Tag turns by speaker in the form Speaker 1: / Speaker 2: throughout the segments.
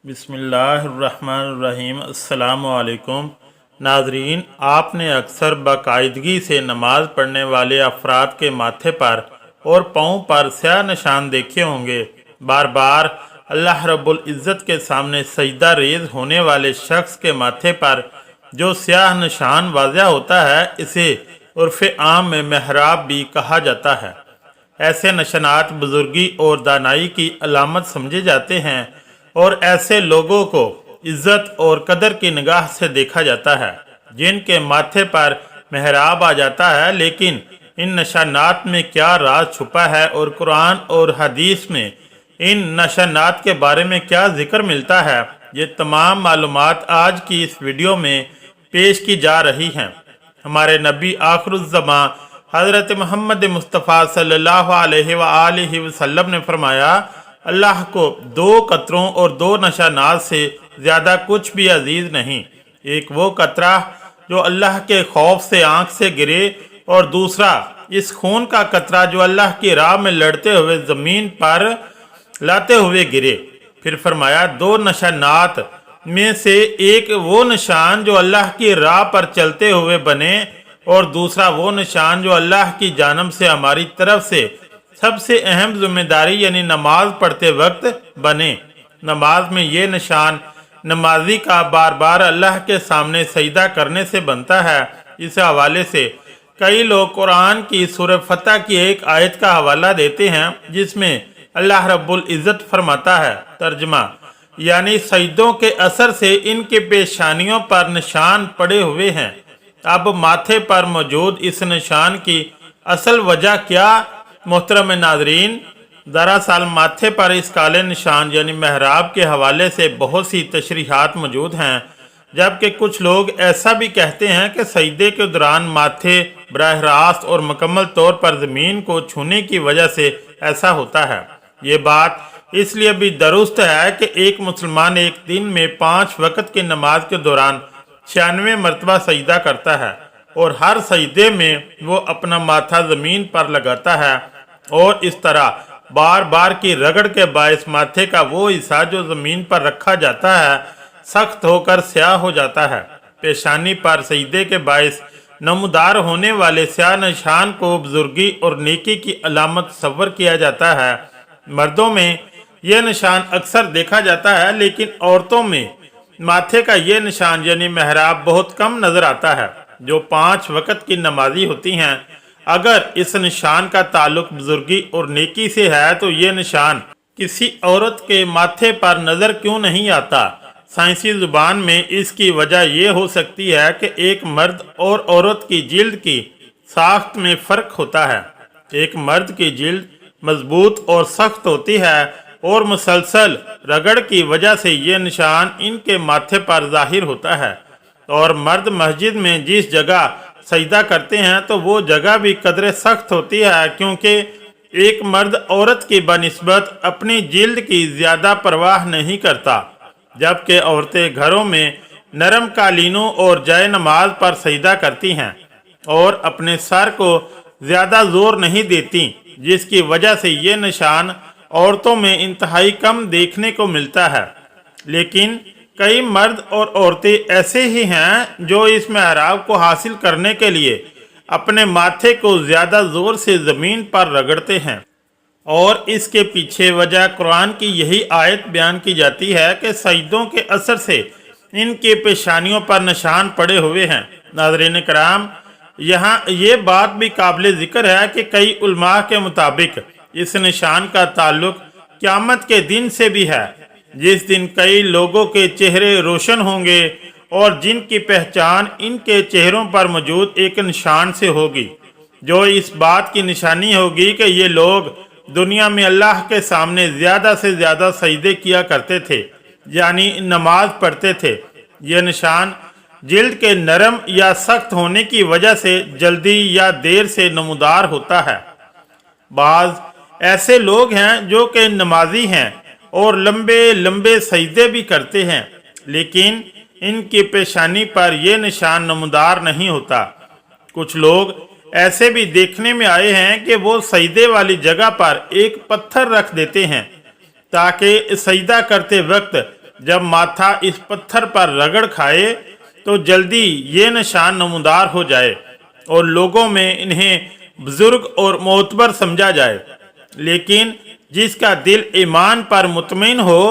Speaker 1: बिस्मिल्लाहिर्रहमानिर्रहीम। अस्सलामु अलैकुम नाजरीन, आपने अक्सर बाकायदगी से नमाज पढ़ने वाले अफराद के माथे पर और पाँव पर स्याह निशान देखे होंगे। बार बार अल्लाह रब्बुल इज़्ज़त के सामने सजदा रेज़ होने वाले शख्स के माथे पर जो स्याह निशान वाज़िह होता है, इसे उर्फ़ आम में महराब भी कहा जाता है। ऐसे निशानात बुजुर्गी और दानाई की अलामत समझे जाते हैं और ऐसे लोगों को इज्जत और कदर की निगाह से देखा जाता है जिनके माथे पर मेहराब आ जाता है। लेकिन इन निशानात में क्या राज छुपा है और कुरान और हदीस में इन निशानात के बारे में क्या जिक्र मिलता है, ये तमाम मालूमात आज की इस वीडियो में पेश की जा रही हैं। हमारे नबी आखिरुज़्ज़मां हज़रत मोहम्मद मुस्तफ़ा सल्लल्लाहु अलैहि वसल्लम ने फरमाया, अल्लाह को दो कतरों और दो निशानात से ज़्यादा कुछ भी अजीज़ नहीं। एक वो कतरा जो अल्लाह के खौफ से आँख से गिरे और दूसरा इस खून का कतरा जो अल्लाह की राह में लड़ते हुए ज़मीन पर लाते हुए गिरे। फिर फरमाया, दो निशानात में से एक वो निशान जो अल्लाह की राह पर चलते हुए बने और दूसरा वो निशान जो अल्लाह की जानब से हमारी तरफ से सबसे अहम जिम्मेदारी यानी नमाज पढ़ते वक्त बने। नमाज में ये निशान नमाजी का बार बार अल्लाह के सामने सजदा करने से बनता है। इस हवाले से कई लोग कुरान की सूरह फतह की एक आयत का हवाला देते हैं जिसमें अल्लाह रब्बुल इज़्ज़त फरमाता है, तर्जमा यानी सजदों के असर से इनके पेशानियों पर निशान पड़े हुए हैं। अब माथे पर मौजूद इस निशान की असल वजह क्या मोहतरम नाजरीन, दरअसल माथे पर इस काले निशान यानी महराब के हवाले से बहुत सी तशरीहात मौजूद हैं, जबकि कुछ लोग ऐसा भी कहते हैं कि सजदे के दौरान माथे बराह रास्त और मुकम्मल तौर पर ज़मीन को छूने की वजह से ऐसा होता है। ये बात इसलिए भी दुरुस्त है कि एक मुसलमान एक दिन में 5 वक्त की नमाज के दौरान 96 मरतबा सजदा करता है और हर सजदे में वो अपना माथा ज़मीन पर लगाता है और इस तरह बार बार की रगड़ के बायस माथे का वो हिस्सा जो ज़मीन पर रखा जाता है सख्त होकर स्याह हो जाता है। पेशानी पर सजदे के बायस नमदार होने वाले स्याह निशान को बुजुर्गी और नेकी की अलामत तस्वर किया जाता है। मर्दों में यह निशान अक्सर देखा जाता है, लेकिन औरतों में माथे का ये निशान यानी महराब बहुत कम नजर आता है। जो 5 वक्त की नमाजी होती हैं, अगर इस निशान का ताल्लुक बुजुर्गी और नेकी से है तो ये निशान किसी औरत के माथे पर नज़र क्यों नहीं आता? साइंसी जुबान में इसकी वजह यह हो सकती है कि एक मर्द और औरत की जिल्द की साख्त में फ़र्क होता है। एक मर्द की जिल्द मजबूत और सख्त होती है और मुसलसल रगड़ की वजह से ये निशान इनके माथे पर जाहिर होता है। और मर्द मस्जिद में जिस जगह सजदा करते हैं तो वो जगह भी कदरे सख्त होती है, क्योंकि एक मर्द औरत की बनिस्बत अपनी जिल्द की ज़्यादा परवाह नहीं करता, जबकि औरतें घरों में नरम कालीनों और जाए नमाज पर सजदा करती हैं और अपने सर को ज़्यादा जोर नहीं देती, जिसकी वजह से ये निशान औरतों में इंतहाई कम देखने को मिलता है। लेकिन कई मर्द और औरतें ऐसे ही हैं जो इस महराब को हासिल करने के लिए अपने माथे को ज़्यादा ज़ोर से ज़मीन पर रगड़ते हैं और इसके पीछे वजह कुरान की यही आयत बयान की जाती है कि सजदों के असर से इनके पेशानियों पर निशान पड़े हुए हैं। नाज़रीन कराम, यहाँ ये बात भी काबिल ज़िक्र है कि कई उलमा के मुताबिक इस निशान का ताल्लुक क़यामत के दिन से भी है, जिस दिन कई लोगों के चेहरे रोशन होंगे और जिनकी पहचान इनके चेहरों पर मौजूद एक निशान से होगी, जो इस बात की निशानी होगी कि ये लोग दुनिया में अल्लाह के सामने ज़्यादा से ज़्यादा सजदे किया करते थे, यानी नमाज पढ़ते थे। यह निशान जिल्द के नरम या सख्त होने की वजह से जल्दी या देर से नमदार होता है। बाज़ ऐसे लोग हैं जो कि नमाजी हैं और लंबे लंबे सजदे भी करते हैं, लेकिन इनकी पेशानी पर यह निशान नमदार नहीं होता। कुछ लोग ऐसे भी देखने में आए हैं कि वो सजदे वाली जगह पर एक पत्थर रख देते हैं ताकि सजदा करते वक्त जब माथा इस पत्थर पर रगड़ खाए तो जल्दी ये निशान नमूदार हो जाए और लोगों में इन्हें बुजुर्ग और मोतबर समझा जाए। लेकिन जिसका दिल ईमान पर मुतमिन हो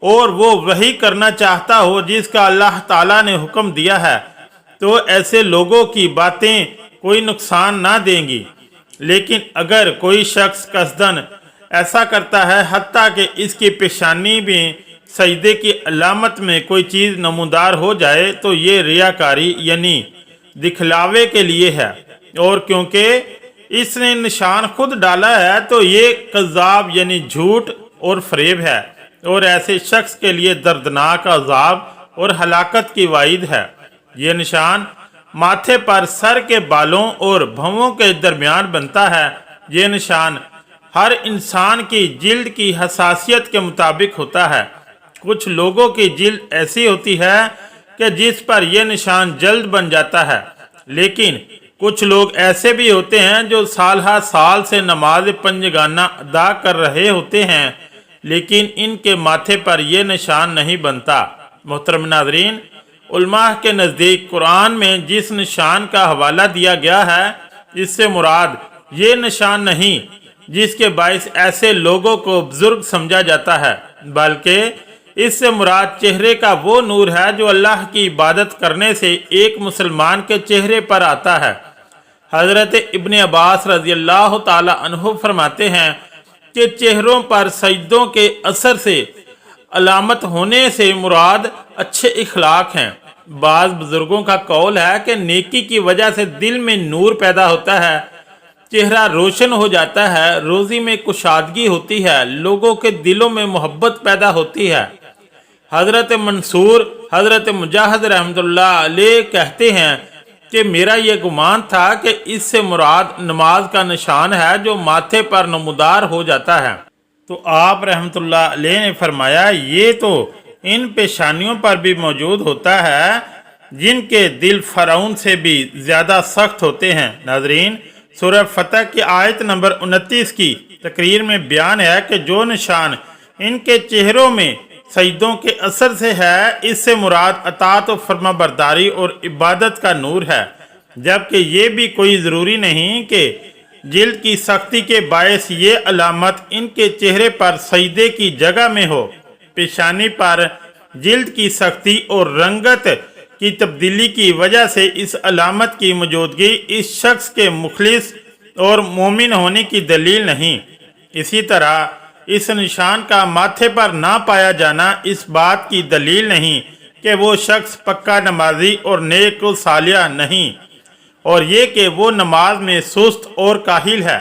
Speaker 1: और वो वही करना चाहता हो जिसका अल्लाह ताला ने हुक्म दिया है, तो ऐसे लोगों की बातें कोई नुकसान ना देंगी। लेकिन अगर कोई शख्स कसदन ऐसा करता है हत्ता कि इसकी पेशानी में सजदे की अलामत में कोई चीज़ नमूदार हो जाए, तो ये रियाकारी यानी दिखलावे के लिए है, और क्योंकि इसने निशान खुद डाला है तो ये कज़ाब यानी झूठ और फरेब है, और ऐसे शख्स के लिए दर्दनाक अज़ाब और हलाकत की वाइद है। ये निशान माथे पर सर के बालों और भौंों के दरमियान बनता है। ये निशान हर इंसान की जिल्द की हसासियत के मुताबिक होता है। कुछ लोगों की जिल्द ऐसी होती है कि जिस पर यह निशान जल्द बन जाता है, लेकिन कुछ लोग ऐसे भी होते हैं जो साल हर साल से नमाज पंजगाना अदा कर रहे होते हैं, लेकिन इनके माथे पर यह निशान नहीं बनता। मोहतरम नाज़रीन, उलमा के नज़दीक कुरान में जिस निशान का हवाला दिया गया है, इससे मुराद ये निशान नहीं जिसके बाइस ऐसे लोगों को बुजुर्ग समझा जाता है, बल्कि इससे मुराद चेहरे का वो नूर है जो अल्लाह की इबादत करने से एक मुसलमान के चेहरे पर आता है। हज़रत इब्न अब्बास रज़ी अल्लाह ताला अन्हु फरमाते हैं कि चेहरों पर सजदों के असर से अलामत होने से मुराद अच्छे इखलाक हैं। बाज़ बुजुर्गों का कौल है कि नेकी की वजह से दिल में नूर पैदा होता है, चेहरा रोशन हो जाता है, रोज़ी में कुशादगी होती है, लोगों के दिलों में मोहब्बत पैदा होती है। हज़रत मंसूर हज़रत मुजाहिद रहमतुल्लाह अलैह कहते हैं कि मेरा ये गुमान था कि इससे मुराद नमाज का निशान है जो माथे पर नमूदार हो जाता है। तो आप रहमतुल्लाह अलैह ने फरमाया ये तो इन पेशानियों पर भी मौजूद होता है जिनके दिल फ़िरौन से भी ज़्यादा सख्त होते हैं। नाज़रीन, सूरह फतह की आयत नंबर 29 की तकरीर में बयान है कि जो निशान इनके चेहरों में सजदों के असर से है, इससे मुराद अतात व फरमाबरदारी और इबादत का नूर है, जबकि ये भी कोई ज़रूरी नहीं कि जिल्द की सख्ती के बायस ये अलामत इनके चेहरे पर सजदे की जगह में हो। पेशानी पर जिल्द की सख्ती और रंगत की तब्दीली की वजह से इस अलामत की मौजूदगी इस शख्स के मुखलिस और मोमिन होने की दलील नहीं। इसी तरह इस निशान का माथे पर ना पाया जाना इस बात की दलील नहीं कि वो शख्स पक्का नमाजी और नेक व सालिया नहीं, और ये कि वो नमाज में सुस्त और काहिल है।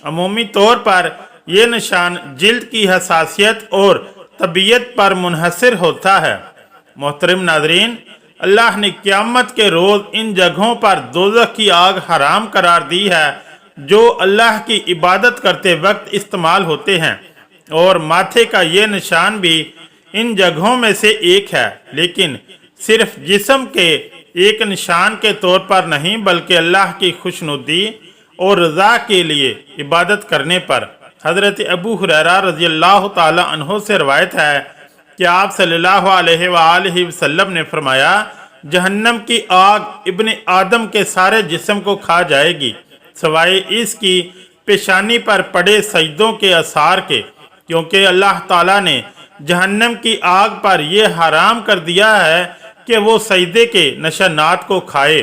Speaker 1: अमूमी तौर पर यह निशान जिल्द की हसासियत और तबीयत पर मुनहसर होता है। मोहतरम नाज़रीन, अल्लाह ने क़यामत के रोज़ इन जगहों पर दोज़ख की आग हराम करार दी है जो अल्लाह की इबादत करते वक्त इस्तेमाल होते हैं, और माथे का ये निशान भी इन जगहों में से एक है, लेकिन सिर्फ जिस्म के एक निशान के तौर पर नहीं बल्कि अल्लाह की खुशनुदी और रज़ा के लिए इबादत करने पर। हज़रत अबू हुरैरा रज़ी अल्लाह ताला अन्हु से रवायत है कि आप सल्लल्लाहु अलैहि वसल्लम ने फरमाया, जहन्नम की आग इब्ने आदम के सारे जिस्म को खा जाएगी सवाए इसकी पेशानी पर पड़े सजदों के असार के, क्योंकि अल्लाह ताला ने जहन्नम की आग पर यह हराम कर दिया है कि वो सजदे के नशानात को खाए।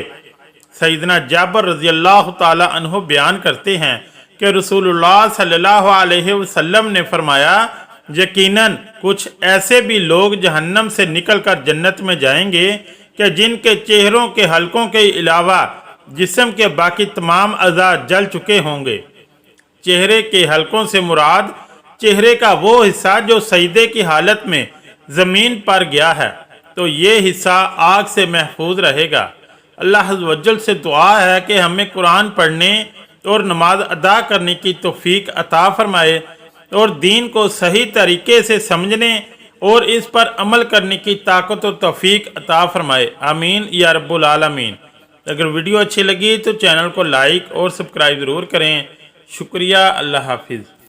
Speaker 1: सैयदना जाबर रज़ी अल्लाह ताला अन्हु बयान करते हैं कि रसूलुल्लाह सल्लल्लाहु अलैहि वसल्लम ने फरमाया, यकीनन कुछ ऐसे भी लोग जहन्नम से निकलकर जन्नत में जाएंगे कि जिनके चेहरों के हलकों के अलावा जिस्म के बाकी तमाम अज़ा जल चुके होंगे। चेहरे के हलकों से मुराद चेहरे का वो हिस्सा जो सजदे की हालत में ज़मीन पर गया है, तो ये हिस्सा आग से महफूज रहेगा। अल्लाह वज्जल से दुआ है कि हमें कुरान पढ़ने और नमाज अदा करने की तौफीक अता फरमाए और दीन को सही तरीके से समझने और इस पर अमल करने की ताकत और तौफीक अता फरमाए। आमीन या रब्बुल आलमीन। अगर वीडियो अच्छी लगी तो चैनल को लाइक और सब्सक्राइब ज़रूर करें। शुक्रिया। अल्लाह हाफिज़।